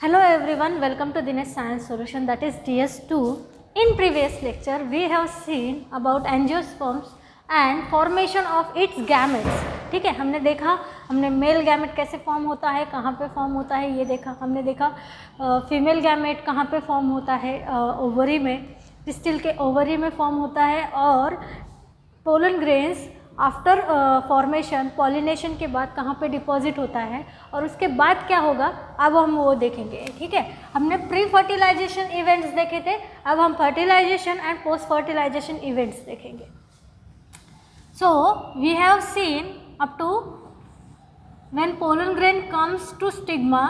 Hello everyone, welcome to Dinesh Science Solution, that is DS2. In previous lecture, we have seen about angiosperms and formation of its gametes. ठीक है, हमने देखा हमने male gamete कैसे form होता है, कहाँ पे फॉर्म होता है ये देखा, हमने देखा फीमेल गैमेट कहाँ पे फॉर्म होता है, ओवरी में, पिस्टिल के ओवरी में फॉर्म होता है, और pollen grains after formation pollination के बाद कहाँ पे डिपॉजिट होता है और उसके बाद क्या होगा अब हम वो देखेंगे। ठीक है, हमने प्री फर्टिलाइजेशन इवेंट्स देखे थे, अब हम fertilisation and post fertilisation events देखेंगे। So we have seen up to when pollen grain comes to stigma,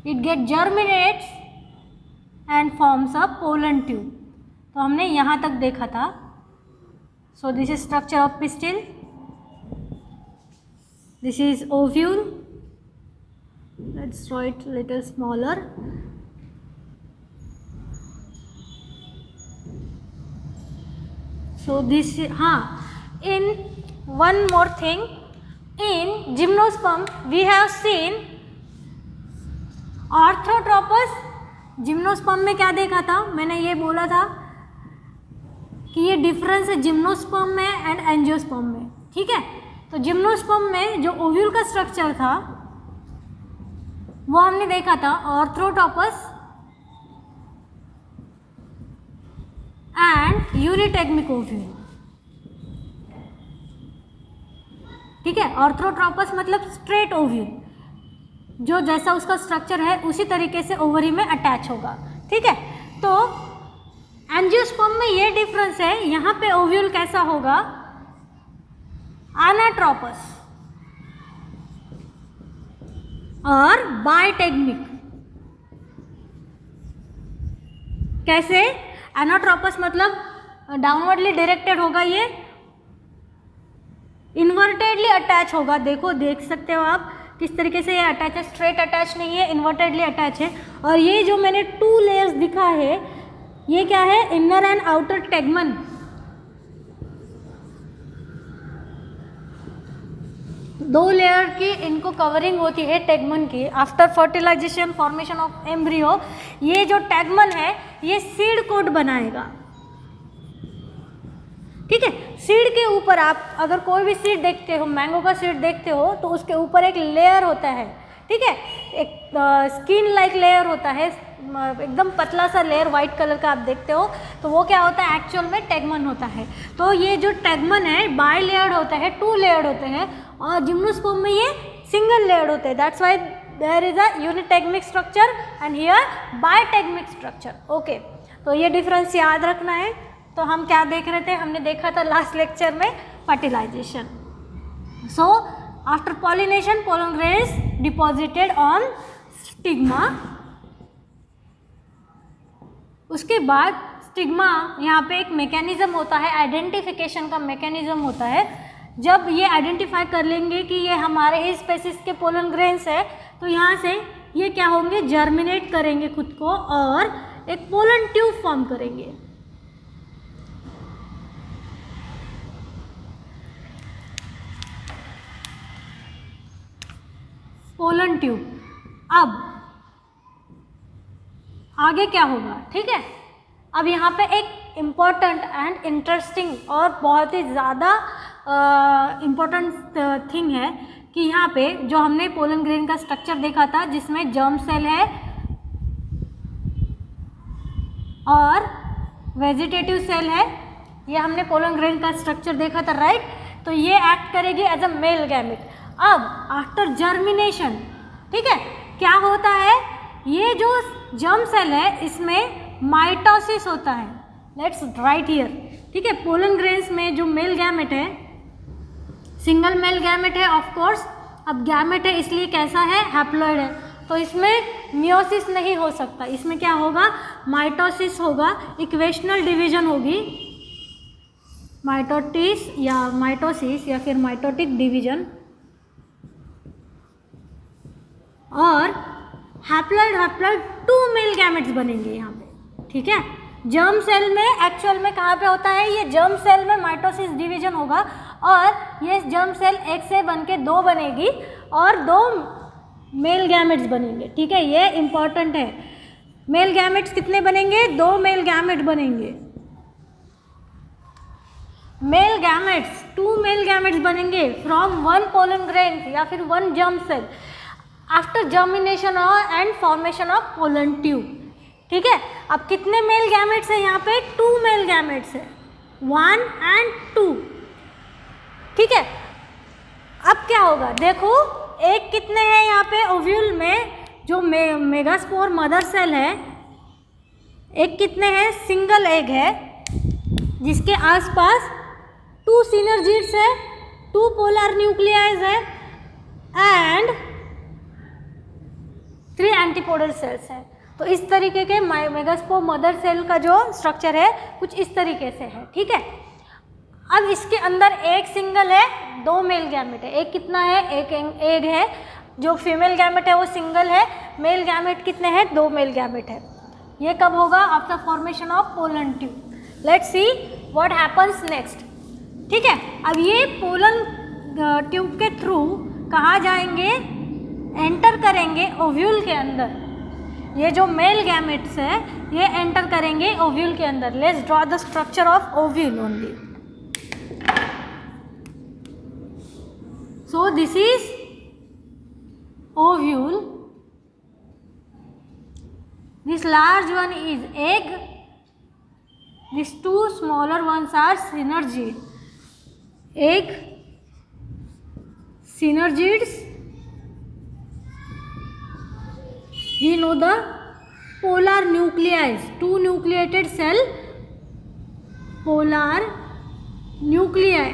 it get germinates and forms a pollen tube. तो हमने यहाँ तक देखा था। So this is structure of pistil, this is ovule, let's draw it little smaller. So this in one more thing, in gymnosperm we have seen orthotropous। Gymnosperm में क्या देखा था, मैंने ये बोला था कि ये डिफरेंस है जिम्नोस्पर्म में एंड एंजियोस्पर्म में। ठीक है, तो जिम्नोस्पर्म में जो ओव्यूल का स्ट्रक्चर था वो हमने देखा था ऑर्थ्रोटॉपस एंड यूनिटेग्मिक ओव्यूल। ठीक है, ऑर्थ्रोट्रॉपस मतलब स्ट्रेट ओव्यूल, जो जैसा उसका स्ट्रक्चर है उसी तरीके से ओवरी में अटैच होगा। ठीक है, तो एंजियोस्पर्म में ये डिफरेंस है, यहाँ पे ओव्यूल कैसा होगा, एनाट्रोपस और बायटेग्मिक। कैसे, एनाट्रोपस मतलब डाउनवर्डली डायरेक्टेड होगा, ये इन्वर्टेडली अटैच होगा। देखो, देख सकते हो आप किस तरीके से ये अटैच है, स्ट्रेट अटैच नहीं है, इन्वर्टेडली अटैच है। और ये जो मैंने 2 लेयर्स दिखा है ये क्या है, इनर एंड आउटर टेगमन। दो लेयर की इनको कवरिंग होती है टेगमन की। After fertilization formation of embryo, ये जो टेगमन है ये सीड कोट बनाएगा। ठीक है, सीड के ऊपर आप अगर कोई भी सीड देखते हो, मैंगो का सीड देखते हो तो उसके ऊपर एक लेयर होता है। ठीक है, एक स्किन लाइक लेयर होता है, एकदम पतला सा लेयर वाइट कलर का आप देखते हो, तो वो क्या होता है, एक्चुअल में टेगमन होता है। तो ये जो टेगमन है बाय लेयर्ड होता है, 2 लेयर्ड होते हैं, और जिम्नोस्पर्म में ये सिंगल लेयर्ड होते हैं। That's why there is a unitegmic structure and here bitegmic structure. Okay, तो ये डिफरेंस याद रखना है। तो हम क्या देख रहे थे, हमने देखा था लास्ट लेक्चर में fertilization. So after pollination pollen grains deposited on stigma, उसके बाद स्टिग्मा यहाँ पे एक मैकेनिज्म होता है, आइडेंटिफिकेशन का मैकेनिज्म होता है। जब ये आइडेंटिफाई कर लेंगे कि ये हमारे ही स्पेसिस के पोलन ग्रेन्स है, तो यहाँ से ये क्या होंगे, जर्मिनेट करेंगे खुद को और एक पोलन ट्यूब फॉर्म करेंगे। Pollen tube. अब आगे क्या होगा, ठीक है, अब यहाँ पे एक इम्पॉर्टेंट एंड इंटरेस्टिंग और बहुत ही ज़्यादा इम्पॉर्टेंट थिंग है कि यहाँ पे जो हमने पोलन ग्रेन का स्ट्रक्चर देखा था जिसमें जर्म सेल है और वेजिटेटिव सेल है, ये हमने पोलन ग्रेन का स्ट्रक्चर देखा था, राइट। तो ये एक्ट करेगी एज अ मेल गैमेट। अब आफ्टर जर्मिनेशन, ठीक है, क्या होता है, ये जो जर्म सेल है इसमें माइटोसिस होता है। Let's write here. ठीक है, पोलन ग्रेन्स में जो मेल गैमेट है, सिंगल मेल गैमेट है ऑफ कोर्स। अब गैमेट है इसलिए कैसा है, हैप्लॉइड है, तो इसमें मियोसिस नहीं हो सकता, इसमें क्या होगा, माइटोसिस होगा, इक्वेशनल डिवीजन होगी, माइटोटिस या माइटोसिस या फिर माइटोटिक डिवीजन, और हैप्लॉइड 2 मेल गैमेट्स बनेंगे यहाँ पे। ठीक है, जर्म सेल में एक्चुअल में कहाँ पे होता है, ये जर्म सेल में माइटोसिस डिवीजन होगा और ये जर्म सेल एक से बन के 2 बनेगी और 2 मेल गैमेट्स बनेंगे, ठीक है, ये इंपॉर्टेंट है। मेल गैमेट्स कितने बनेंगे? 2 मेल गैमेट बनेंगे। मेल गैमेट्स 2 मेल गैमेट्स बनेंगे फ्रॉम 1 पोलन ग्रेन या फिर 1 germ cell after germination and formation of pollen tube, ठीक है। अब कितने मेल गैमेट्स है यहाँ पे? 2 मेल गैमेट्स है, 1 and 2, ठीक है। अब क्या होगा देखो, एक कितने हैं यहाँ पे ओव्यूल में, जो मेगास्पोर मदर सेल है, एक कितने हैं? सिंगल एग है जिसके आसपास 2 सिनर्जिड्स है, 2 पोलर न्यूक्लियाइज है एंड 3 एंटीपोडल सेल्स है। तो इस तरीके के मेगास्पोर मदर सेल का जो स्ट्रक्चर है कुछ इस तरीके से है, ठीक है। अब इसके अंदर एक सिंगल है, 2 मेल गैमेट है। एक कितना है? एक एग है, जो फीमेल गैमेट है वो सिंगल है, मेल गैमेट कितने हैं? 2 मेल गैमेट है। ये कब होगा? After formation of pollen tube. Let's see what happens next, ठीक है। अब ये पोलन ट्यूब के थ्रू कहाँ जाएंगे? एंटर करेंगे ओव्यूल के अंदर। ये जो मेल गैमेट्स है ये एंटर करेंगे ओव्यूल के अंदर। Let's draw the structure of ovule only. So this is ovule. This large one is egg. These 2 smaller ones are synergid. Egg, synergids. We know the polar nuclei. 2 nucleated cell, polar nuclei.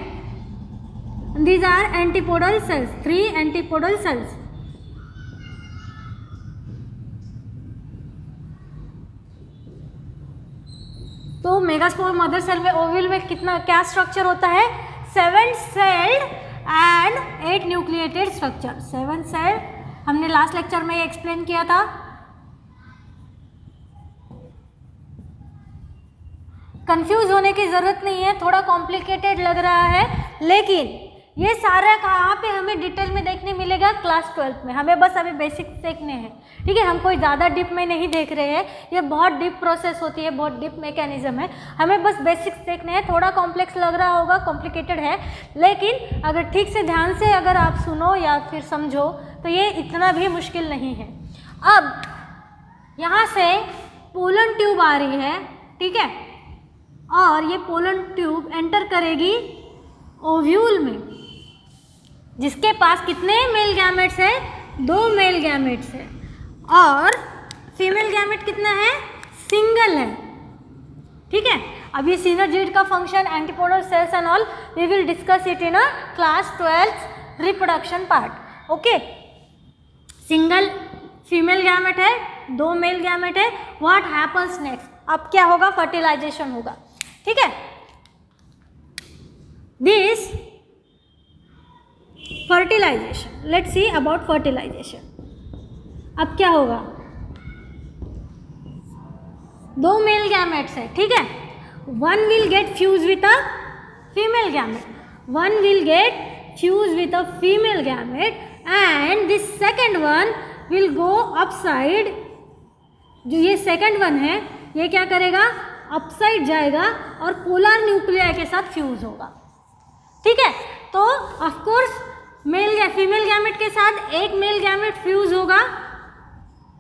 And these are antipodal cells, 3 antipodal cells. तो megaspore mother cell में ovule में कितना क्या structure होता है? 7 celled and 8 nucleated structure. 7 cell हमने last lecture में explain किया था। कंफ्यूज होने की ज़रूरत नहीं है, थोड़ा कॉम्प्लिकेटेड लग रहा है, लेकिन ये सारा कहाँ पे हमें डिटेल में देखने मिलेगा? क्लास 12 में। हमें बस अभी बेसिक देखने हैं, ठीक है। हम कोई ज़्यादा डीप में नहीं देख रहे हैं, ये बहुत डीप प्रोसेस होती है, बहुत डीप मैकेनिज्म है, हमें बस बेसिक्स देखने हैं। थोड़ा कॉम्प्लेक्स लग रहा होगा, कॉम्प्लिकेटेड है, लेकिन अगर ठीक से ध्यान से अगर आप सुनो या फिर समझो तो ये इतना भी मुश्किल नहीं है। अब यहाँ से पोलन ट्यूब आ रही है, ठीक है, और ये पोलन ट्यूब एंटर करेगी ओव्यूल में, जिसके पास कितने मेल गैमेट्स है? 2 मेल गैमेट्स है, और फीमेल गैमेट कितना है? सिंगल है, ठीक है। अब ये सिनर्जिड का function, antipodal cells and all, we will discuss it in a class 12 reproduction part, okay. Single female gamete है, 2 मेल गैमेट है। What happens next? अब क्या होगा? फर्टिलाइजेशन होगा, ठीक है। This fertilization, let's see about fertilization. अब क्या होगा? 2 मेल गैमेट्स है, ठीक है। 1 will get fuse with a female gamete, 1 will get fuse with a female gamete and this second one will go upside. जो ये सेकेंड वन है ये क्या करेगा? अपसाइड जाएगा और पोलर न्यूक्लियाई के साथ फ्यूज होगा, ठीक है। तो ऑफ कोर्स फीमेल गैमेट के साथ एक मेल गैमेट फ्यूज होगा,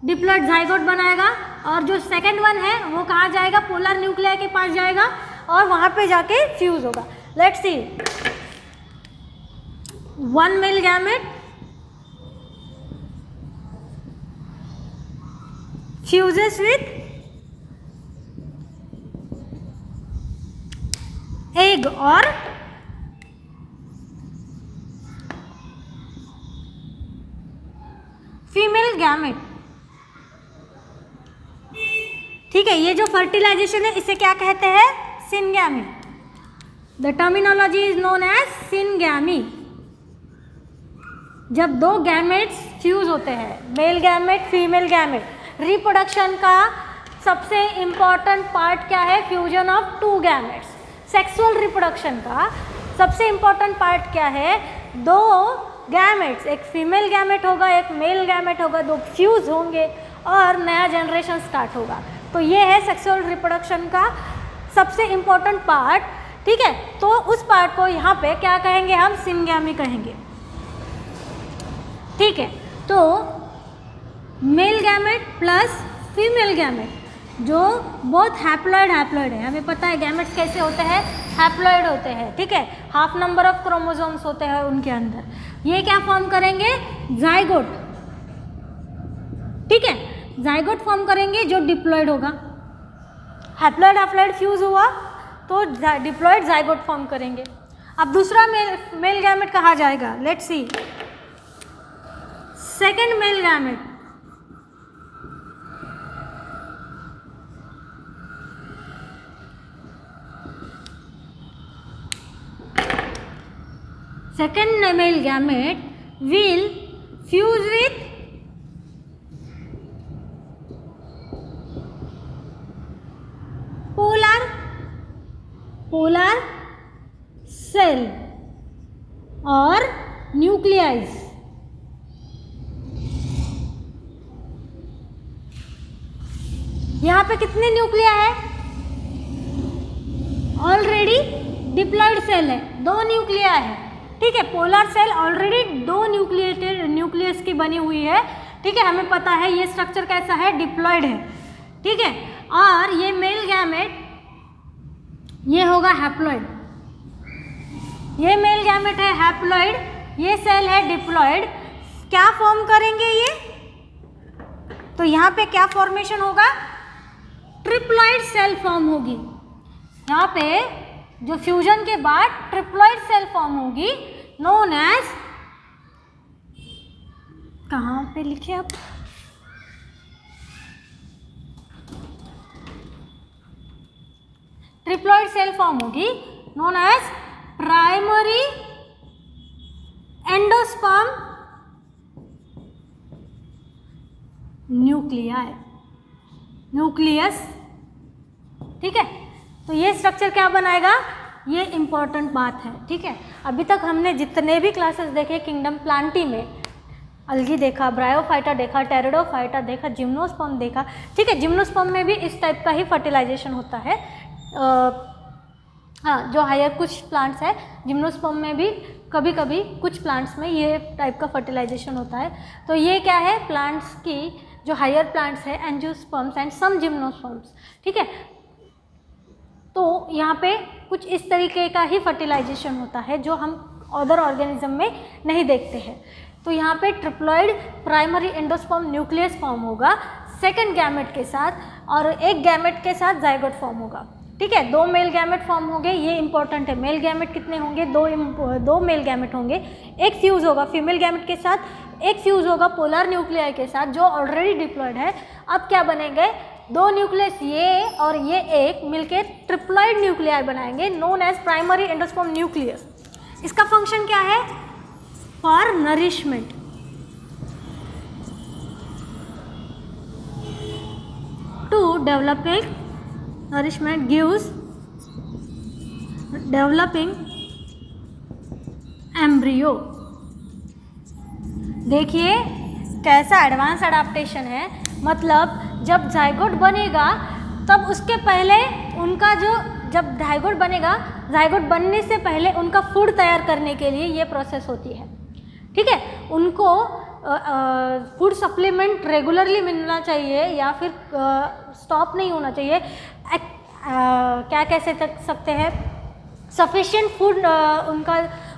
डिप्लॉइड जाइगोट बनाएगा, और जो सेकंड वन है वो कहाँ जाएगा? पोलर न्यूक्लियाई के पास जाएगा और वहाँ पे जाके फ्यूज होगा। Let's see, 1 male gamete fuses with egg और फीमेल गैमेट, ठीक है। ये जो फर्टिलाइजेशन है इसे क्या कहते हैं? Syngamy. The terminology is known as syngamy. जब 2 गैमेट्स फ्यूज होते हैं, male gamete female gamete, reproduction का सबसे इम्पॉर्टेंट पार्ट क्या है? Fusion of 2 gametes. Sexual reproduction का सबसे इम्पॉर्टेंट पार्ट क्या है? 2 गैमेट्स, एक फीमेल गैमेट होगा, एक मेल गैमेट होगा, दो फ्यूज होंगे और नया जनरेशन स्टार्ट होगा। तो ये है सेक्सुअल रिप्रोडक्शन का सबसे इम्पोर्टेंट पार्ट, ठीक है। तो उस पार्ट को यहाँ पे क्या कहेंगे हम, सिनगैमी कहेंगे, ठीक है। तो male gamete plus female gamete जो बहुत हैप्लॉइड है, हमें पता है गैमेट्स कैसे होते हैं, हैप्लॉइड होते हैं, ठीक है। हाफ नंबर ऑफ क्रोमोसोम्स होते हैं उनके अंदर। ये क्या फॉर्म करेंगे, जाइगोट, ठीक है। जाइगोट फॉर्म करेंगे जो डिप्लॉइड होगा, हैप्लॉइड फ्यूज हुआ तो डिप्लॉइड जाइगोट फॉर्म करेंगे। अब दूसरा मेल गैमेट कहा जाएगा, let's see second male gamete. Second male gamete will fuse with polar cell और न्यूक्लियाइज। यहाँ पे कितने न्यूक्लिया है, ऑलरेडी डिप्लॉइड सेल है, 2 न्यूक्लिया है, ठीक है। पोलर सेल ऑलरेडी 2 न्यूक्लियस की बनी हुई है, ठीक है। हमें पता है ये स्ट्रक्चर कैसा है, डिप्लॉइड है, ठीक है। और ये मेल गैमेट ये होगा हैप्लॉइड, ये मेल गैमेट है हैप्लॉइड, ये सेल है डिप्लॉइड। क्या फॉर्म करेंगे ये, तो यहाँ पे क्या फॉर्मेशन होगा, ट्रिप्लॉइड सेल फॉर्म होगी। यहाँ पे जो फ्यूजन के बाद ट्रिप्लॉइड सेल फॉर्म होगी, नोन एज, कहाँ पे लिखे आप, ट्रिप्लॉइड सेल फॉर्म होगी known as primary endosperm nucleus, ठीक है। तो ये स्ट्रक्चर क्या बनाएगा, ये इम्पॉर्टेंट बात है, ठीक है। अभी तक हमने जितने भी क्लासेस देखे किंगडम प्लांटी में, अलगी देखा, ब्रायोफाइटा देखा, टेरिडोफाइटा देखा, जिम्नोस्पर्म देखा, ठीक है। जिम्नोस्पर्म में भी इस टाइप का ही फर्टिलाइजेशन होता है। हाँ, जो हायर कुछ प्लांट्स है जिम्नोस्पर्म में भी कभी कभी कुछ प्लांट्स में ये टाइप का फर्टिलाइजेशन होता है। तो ये क्या है, प्लांट्स की जो हायर प्लांट्स है, एंजियोस्पर्म्स एंड सम जिम्नोस्पर्म्स, ठीक है। तो यहाँ पे कुछ इस तरीके का ही फर्टिलाइजेशन होता है जो हम अदर ऑर्गेनिज्म में नहीं देखते हैं। तो यहाँ पे triploid primary endosperm nucleus form होगा सेकंड गैमेट के साथ, और एक गैमेट के साथ जाइगोट फॉर्म होगा, ठीक है। 2 मेल गैमेट फॉर्म होंगे, ये इंपॉर्टेंट है। मेल गैमेट कितने होंगे, 2 मेल गैमेट होंगे, एक फ्यूज़ होगा फीमेल गैमेट के साथ, एक फ्यूज़ होगा पोलर न्यूक्लियाई के साथ जो ऑलरेडी डिप्लॉइड है। अब क्या बनेंगे, 2 न्यूक्लियस ये और ये एक मिलके ट्रिप्लॉइड न्यूक्लियाई बनाएंगे known as primary endosperm nucleus. इसका फंक्शन क्या है, for nourishment, to developing, nourishment gives developing embryo. देखिए कैसा एडवांस अडेप्टेशन है, मतलब जब जाइगोट बनेगा तब उसके पहले उनका जो, जब जाइगोट बनेगा, जाइगोट बनने से पहले उनका फूड तैयार करने के लिए ये प्रोसेस होती है, ठीक है। उनको फूड सप्लीमेंट रेगुलरली मिलना चाहिए या फिर स्टॉप नहीं होना चाहिए, क्या कह सकते हैं, सफिशिएंट फूड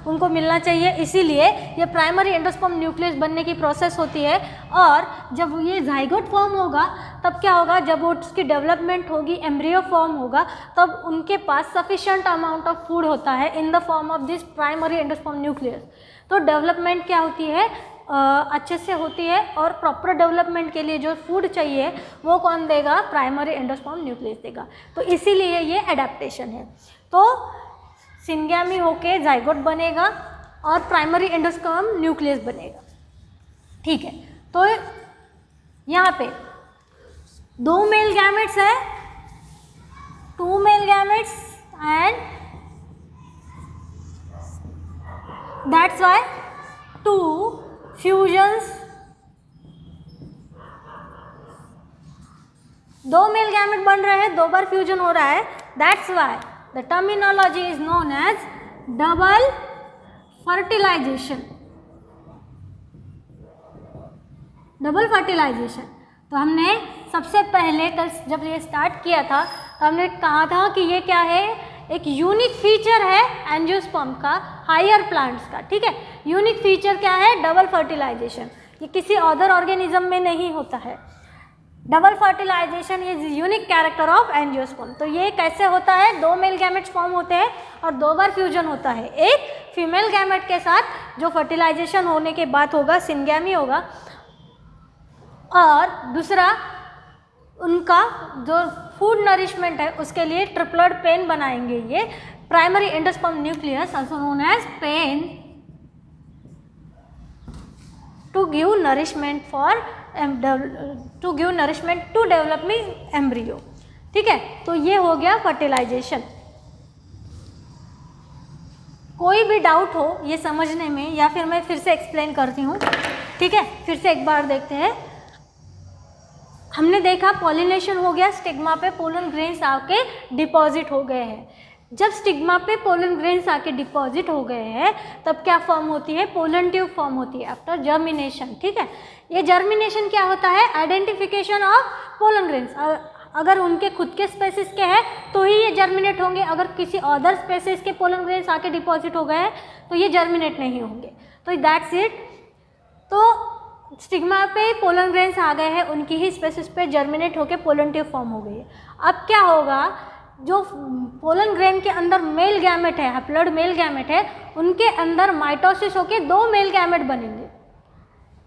उनको मिलना चाहिए। इसीलिए ये प्राइमरी एंडोस्पर्म न्यूक्लियस बनने की प्रोसेस होती है। और जब ये जाइगोट फॉर्म होगा तब क्या होगा, जब वो उसकी डेवलपमेंट होगी, एम्ब्रियो फॉर्म होगा, तब उनके पास सफिशिएंट अमाउंट ऑफ फूड होता है in the form of this primary endosperm nucleus. तो डेवलपमेंट क्या होती है, अच्छे से होती है, और प्रॉपर डेवलपमेंट के लिए जो फूड चाहिए वो कौन देगा, प्राइमरी एंडोस्पर्म न्यूक्लियस देगा। तो इसीलिए ये एडेप्टेशन है। तो सिनगैमी होके जाइगोट बनेगा और प्राइमरी एंडोस्पर्म न्यूक्लियस बनेगा, ठीक है। तो यहाँ पे 2 मेल गैमेट्स है, 2 male gametes, and that's why 2 fusions, 2 male gamete बन रहे हैं, 2 बार फ्यूजन हो रहा है, that's why the terminology is known as double fertilization. Double fertilization. तो हमने सबसे पहले कल जब ये स्टार्ट किया था तो हमने कहा था कि ये क्या है, एक यूनिक फीचर है एंजियोस्पर्म का, हायर प्लांट्स का, ठीक है। यूनिक फीचर क्या है, डबल फर्टिलाइजेशन। ये किसी अदर ऑर्गेनिज्म में नहीं होता है। Double fertilization is unique character of angiosperm. तो ये कैसे होता है, 2 मेल गैमेट्स फॉर्म होते हैं और 2 बार फ्यूजन होता है, एक फीमेल गैमेट के साथ जो फर्टिलाइजेशन होने के बाद होगा, सिंगैमी होगा, और दूसरा उनका जो फूड नरिशमेंट है उसके लिए ट्रिप्लॉइड पेन बनाएंगे। ये primary endosperm nucleus also known as PEN to give nourishment to developing embryo, ठीक है। तो ये हो गया फर्टिलाइजेशन। कोई भी डाउट हो ये समझने में या फिर मैं फिर से एक्सप्लेन करती हूँ, ठीक है। फिर से एक बार देखते हैं। हमने देखा पॉलिनेशन हो गया, स्टिग्मा पे पोलन ग्रेन्स आके डिपॉजिट हो गए हैं। जब स्टिग्मा पे पोलन ग्रेन्स आके डिपॉजिट हो गए हैं तब क्या फॉर्म होती है, पोलन ट्यूब फॉर्म होती है आफ्टर जर्मिनेशन, ठीक है। ये जर्मिनेशन क्या होता है, आइडेंटिफिकेशन ऑफ पोलन ग्रेन्स। अगर उनके खुद के स्पेसिस के हैं तो ही ये जर्मिनेट होंगे, अगर किसी अदर स्पेसिस के पोलन ग्रेन्स आके डिपॉजिट हो गए हैं तो ये जर्मिनेट नहीं होंगे। तो दैट्स इट। तो स्टिग्मा पे पोलन ग्रेन्स आ गए हैं, उनकी ही स्पेसिस पे जर्मिनेट होकर पोलन ट्यूब फॉर्म हो गई है। अब क्या होगा, जो पोलन ग्रेन के अंदर मेल गैमेट है, हैप्लॉइड मेल गैमेट है, उनके अंदर माइटोसिस होकर 2 मेल गैमेट बनेंगे,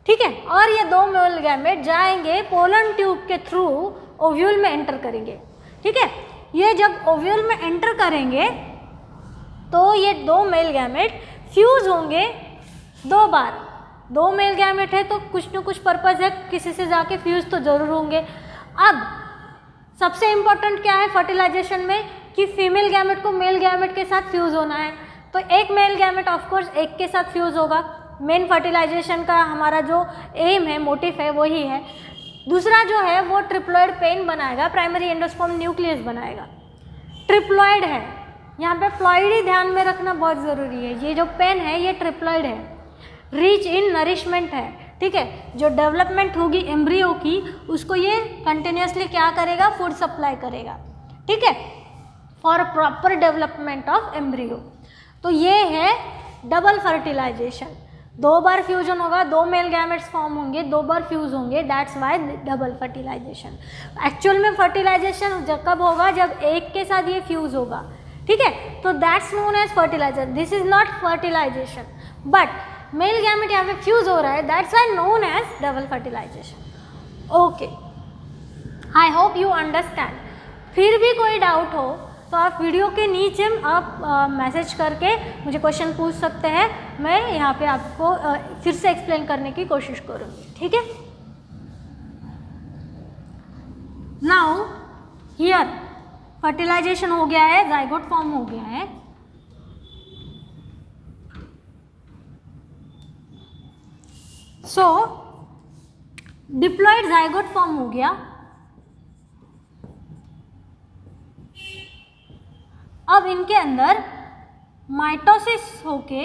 ठीक है। और ये 2 मेल गैमेट जाएंगे पोलन ट्यूब के थ्रू ओव्यूल में एंटर करेंगे, ठीक है। ये जब ओव्यूल में एंटर करेंगे तो ये 2 मेल गैमेट फ्यूज होंगे 2 बार। 2 मेल गैमेट है तो कुछ न कुछ पर्पज़ है, किसी से जाके फ्यूज तो ज़रूर होंगे। अब सबसे इम्पॉर्टेंट क्या है फर्टिलाइजेशन में, कि फीमेल गैमेट को मेल गैमेट के साथ फ्यूज़ होना है। तो एक मेल गैमेट ऑफकोर्स एक के साथ फ्यूज़ होगा। मेन फर्टिलाइजेशन का हमारा जो एम है, मोटिव है, वही है। दूसरा जो है वो ट्रिप्लॉइड पेन बनाएगा, प्राइमरी एंडोस्पर्म न्यूक्लियस बनाएगा। ट्रिप्लॉइड है, यहाँ पे प्लॉइड ही ध्यान में रखना बहुत ज़रूरी है। ये जो पेन है ये ट्रिप्लॉइड है, रिच इन नरिशमेंट है, ठीक है। जो डेवलपमेंट होगी एम्ब्रियो की उसको ये कंटिन्यूसली क्या करेगा, फूड सप्लाई करेगा, ठीक है, for proper development of embryo. तो ये है डबल फर्टिलाइजेशन। 2 बार फ्यूजन होगा, 2 मेल गैमेट्स फॉर्म होंगे, 2 बार फ्यूज होंगे, that's why double fertilization. Actual में फर्टिलाइजेशन कब होगा, जब एक के साथ ये फ्यूज होगा, ठीक है। तो that's known as fertilization. This is not fertilization, but male gamete यहाँ पे फ्यूज हो रहा है, that's why known as double fertilization. Okay, I hope you understand. फिर भी कोई डाउट हो तो आप वीडियो के नीचे आप मैसेज करके मुझे क्वेश्चन पूछ सकते हैं, मैं यहाँ पे आपको फिर से एक्सप्लेन करने की कोशिश करूँगी, ठीक है। नाउ हियर फर्टिलाइजेशन हो गया है, जाइगोट फॉर्म हो गया है। सो डिप्लॉइड जाइगोट फॉर्म हो गया। अब इनके अंदर माइटोसिस होके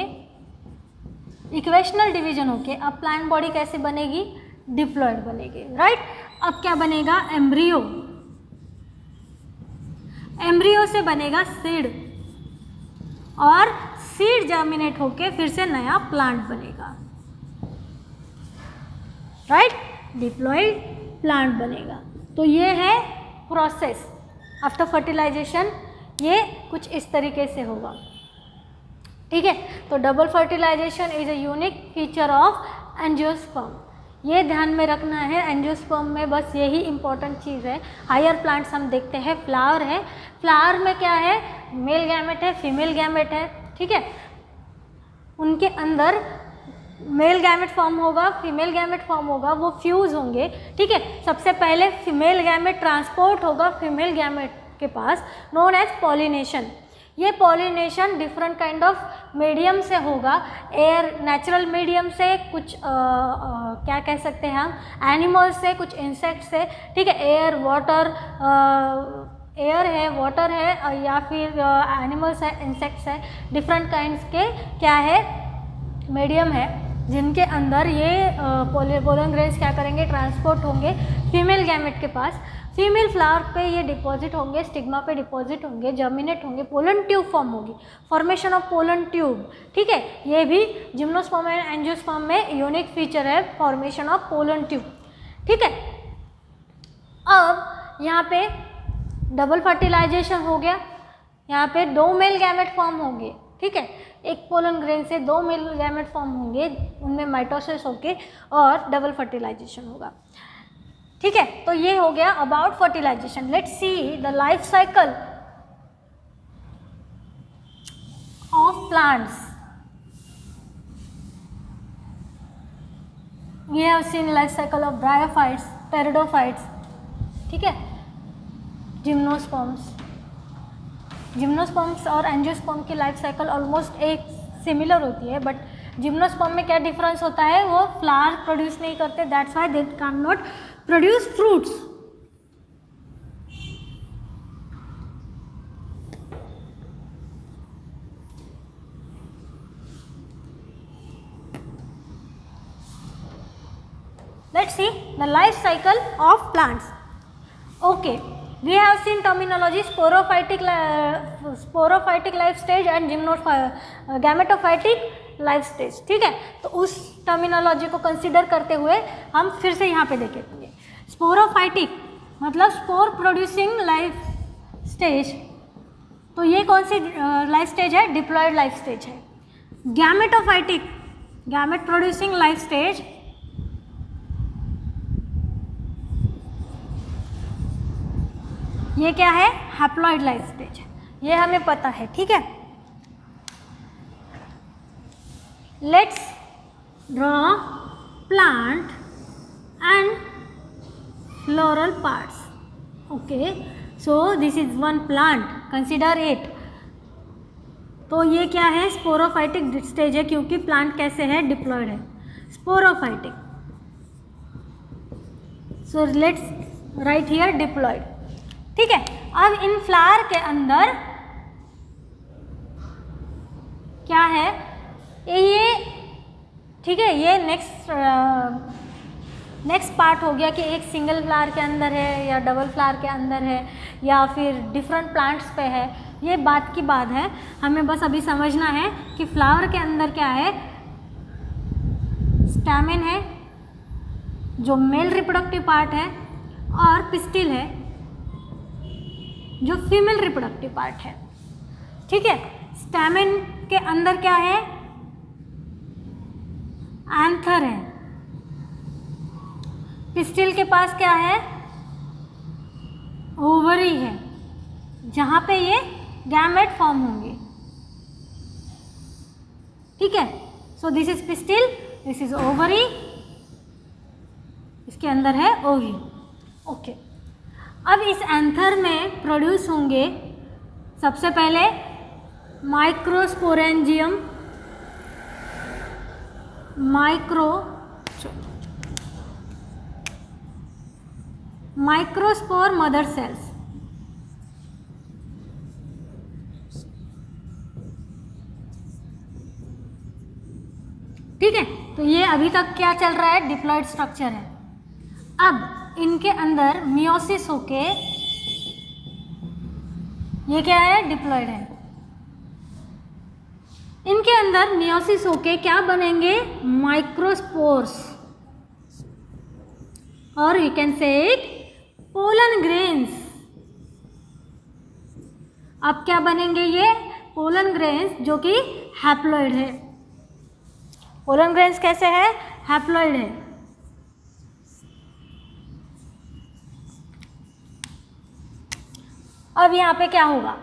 इक्वेशनल डिवीजन होके अब प्लांट बॉडी कैसे बनेगी, डिप्लॉइड बनेगी, राइट। अब क्या बनेगा, एम्ब्रियो। एम्ब्रियो से बनेगा सीड और सीड जर्मिनेट होके फिर से नया प्लांट बनेगा, राइट। डिप्लॉइड प्लांट बनेगा। तो ये है प्रोसेस आफ्टर फर्टिलाइजेशन, ये कुछ इस तरीके से होगा, ठीक है। तो double fertilization is a unique feature of angiosperm. ये ध्यान में रखना है, एंजियोस्पर्म में बस यही इंपॉर्टेंट चीज़ है। हायर प्लांट्स हम देखते हैं, फ्लावर है, फ्लावर में क्या है, मेल गैमेट है, फीमेल गैमेट है, ठीक है। उनके अंदर मेल गैमेट फॉर्म होगा, फीमेल गैमेट फॉर्म होगा, वो फ्यूज़ होंगे, ठीक है। सबसे पहले फीमेल गैमेट ट्रांसपोर्ट होगा फीमेल गैमेट के पास, नोन एज पॉलिनेशन। ये pollination different kind of medium से होगा, एयर नेचुरल मीडियम से, कुछ क्या कह सकते हैं हम, एनिमल्स से, कुछ इंसेक्ट से, ठीक है, एयर वाटर, एयर है, वाटर है, या फिर एनिमल्स है, इंसेक्ट्स है, डिफरेंट काइंड्स के क्या है मीडियम है, जिनके अंदर ये पोलन ग्रेन्स क्या करेंगे, ट्रांसपोर्ट होंगे फीमेल गैमेट के पास। फीमेल फ्लावर पे ये डिपॉजिट होंगे, स्टिग्मा पे डिपॉजिट होंगे, जर्मिनेट होंगे, पोलन ट्यूब फॉर्म होगी, फॉर्मेशन ऑफ पोलन ट्यूब, ठीक है। ये भी जिम्नोस्पर्म एंड एंजियोस्पर्म में यूनिक फीचर है, फॉर्मेशन ऑफ पोलन ट्यूब, ठीक है। अब यहाँ पे डबल फर्टिलाइजेशन हो गया, यहाँ पे 2 मेल गैमेट फॉर्म होंगे, ठीक है, एक पोलन ग्रेन से 2 मेल गैमेट फॉर्म होंगे, उनमें माइटोसिस होके और डबल फर्टिलाइजेशन होगा, ठीक है। तो ये हो गया about fertilization. Let's see the life cycle of plants. We have seen life cycle of bryophytes, pteridophytes, ठीक है, जिम्नोस्पर्म्स। जिम्नोस्पर्म्स और एंजियोस्पर्म की लाइफ साइकिल ऑलमोस्ट एक सिमिलर होती है, बट जिम्नोस्पर्म में क्या डिफरेंस होता है, वो फ्लावर प्रोड्यूस नहीं करते, that's why they can not produce fruits. Let's see the life cycle of plants. Okay, we have seen terminology sporophytic life stage and gametophytic life stage, ठीक है। तो उस टर्मिनोलॉजी को कंसिडर करते हुए हम फिर से यहाँ पे देखेंगे। स्पोरोफाइटिक मतलब स्पोर प्रोड्यूसिंग लाइफ स्टेज, तो ये कौन सी लाइफ स्टेज है, डिप्लॉयड लाइफ स्टेज है। Gametophytic gamete producing life stage, ये क्या है, हैप्लॉइड लाइफ स्टेज है, ये हमें पता है, ठीक है। Let's draw plant and floral parts. Okay, so this is one plant, consider it. तो ये क्या है, स्पोरोफाइटिक स्टेज है, क्योंकि प्लांट कैसे है, डिप्लॉयड है, sporophytic. So let's write here diploid, ठीक है। अब इन फ्लावर के अंदर क्या है, ये ठीक है, ये नेक्स्ट पार्ट हो गया कि एक सिंगल फ्लावर के अंदर है या डबल फ्लावर के अंदर है या फिर डिफरेंट प्लांट्स पे है, ये बात की बात है। हमें बस अभी समझना है कि फ्लावर के अंदर क्या है, स्टैमेन है जो मेल रिप्रोडक्टिव पार्ट है, और पिस्टिल है जो फीमेल रिप्रोडक्टिव पार्ट है, ठीक है। स्टैमेन के अंदर क्या है, एंथर है, पिस्टिल के पास क्या है, ओवरी है, जहाँ पे ये गैमेट फॉर्म होंगे, ठीक है। So this is pistil, this is ovary, इसके अंदर है ओवी, ओके। अब इस एंथर में प्रोड्यूस होंगे सबसे पहले माइक्रोस्पोरेंजियम, माइक्रोस्पोर मदर सेल्स, ठीक है। तो ये अभी तक क्या चल रहा है, डिप्लॉयड स्ट्रक्चर है। अब इनके अंदर मियोसिस होके, ये क्या है, डिप्लॉयड है, इनके अंदर मियोसिस होके क्या बनेंगे, माइक्रोस्पोर्स, और you can say it pollen grains. अब क्या बनेंगे, ये पोलन ग्रेन्स जो कि हैप्लॉइड है। पोलन ग्रेन्स कैसे है, हैप्लॉइड है। अब यहाँ पे क्या होगा,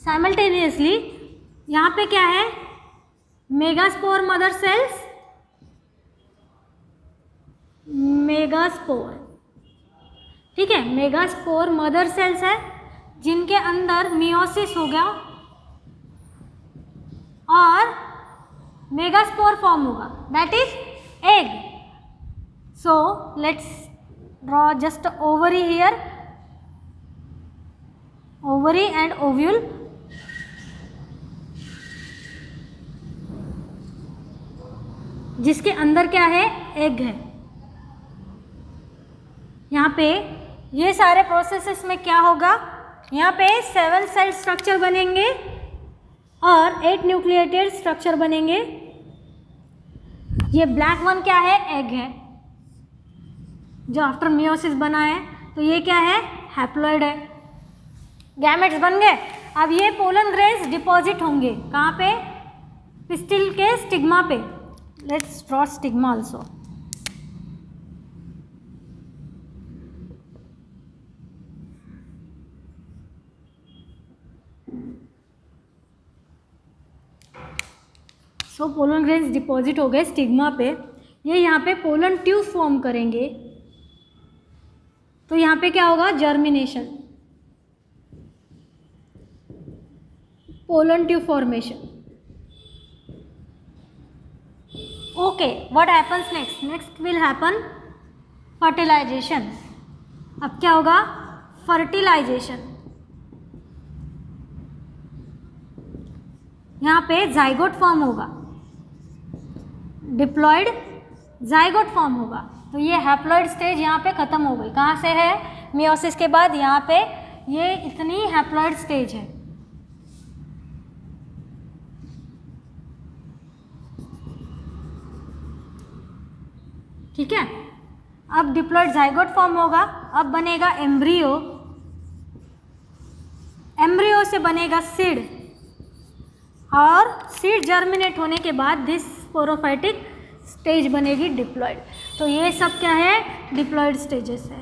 साइमल्टेनियसली यहाँ पे क्या है, मेगास्पोर मदर सेल्स, मेगास्पोर, ठीक है, मेगास्पोर मदर सेल्स है जिनके अंदर मियोसिस हो गया, और मेगास्पोर फॉर्म होगा, that is egg. So let's draw just ovary here, ovary and ovule. जिसके अंदर क्या है, एग है. यहाँ पे ये सारे प्रोसेसेस में क्या होगा, यहाँ पे 7 सेल स्ट्रक्चर बनेंगे और 8 न्यूक्लिएटेड स्ट्रक्चर बनेंगे. ये ब्लैक वन क्या है, एग है जो आफ्टर मियोसिस बना है. तो ये क्या है, हैप्लॉइड है. गैमेट्स बन गए. अब ये पोलन ग्रेन्स डिपॉजिट होंगे कहाँ पे, पिस्टिल के स्टिग्मा पे. Let's draw stigma also. So pollen grains deposit हो गए स्टिग्मा पे. ये यहाँ पे पोलन ट्यूब फॉर्म करेंगे. तो यहाँ पे क्या होगा, germination, pollen tube formation. Okay, what happens next, next will happen fertilization. अब क्या होगा, फर्टिलाइजेशन. यहाँ पे जाइगोट फॉर्म होगा, डिप्लॉयड जाइगोट फॉर्म होगा. तो ये हैप्लॉइड स्टेज यहाँ पे ख़त्म हो गई. कहाँ से है, मियोसिस के बाद यहाँ पे ये इतनी हैप्लॉइड स्टेज है. ठीक है. अब डिप्लॉयड जाइगोट फॉर्म होगा. अब बनेगा एम्ब्रियो, एम्ब्रियो से बनेगा सीड, और सीड जर्मिनेट होने के दिस स्पोरोफाइटिक स्टेज बनेगी डिप्लॉयड. तो ये सब क्या है, डिप्लॉयड स्टेजेस है.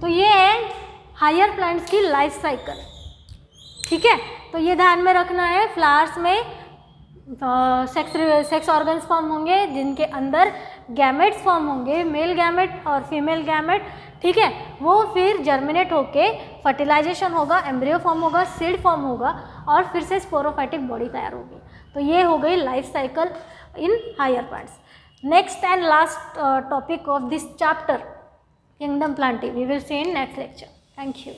तो ये है हायर प्लांट्स की लाइफ साइकिल. ठीक है. तो ये ध्यान में रखना है, फ्लावर्स में सेक्स ऑर्गन्स फॉर्म होंगे जिनके अंदर गैमेट्स फॉर्म होंगे, मेल गैमेट और फीमेल गैमेट. ठीक है. वो फिर जर्मिनेट होके फर्टिलाइजेशन होगा, एम्ब्रियो फॉर्म होगा, सीड फॉर्म होगा और फिर से स्पोरोफाइटिक बॉडी तैयार होगी. तो ये हो गई life cycle in higher plants. Next and last topic of this chapter, kingdom Plantae, we will see in next lecture. Thank you.